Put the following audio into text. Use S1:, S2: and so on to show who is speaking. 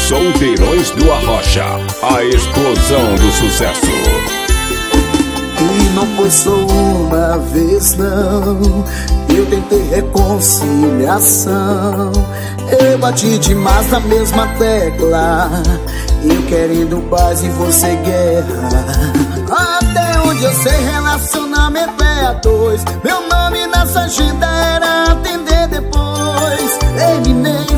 S1: Solteirões do Arrocha, a explosão do sucesso.
S2: E não foi só uma vez não, eu tentei reconciliação. Eu bati demais na mesma tecla, eu querendo paz e você guerra. Até onde eu sei, relacionamento é a dois. Meu nome nessa agenda era atender depois. Terminei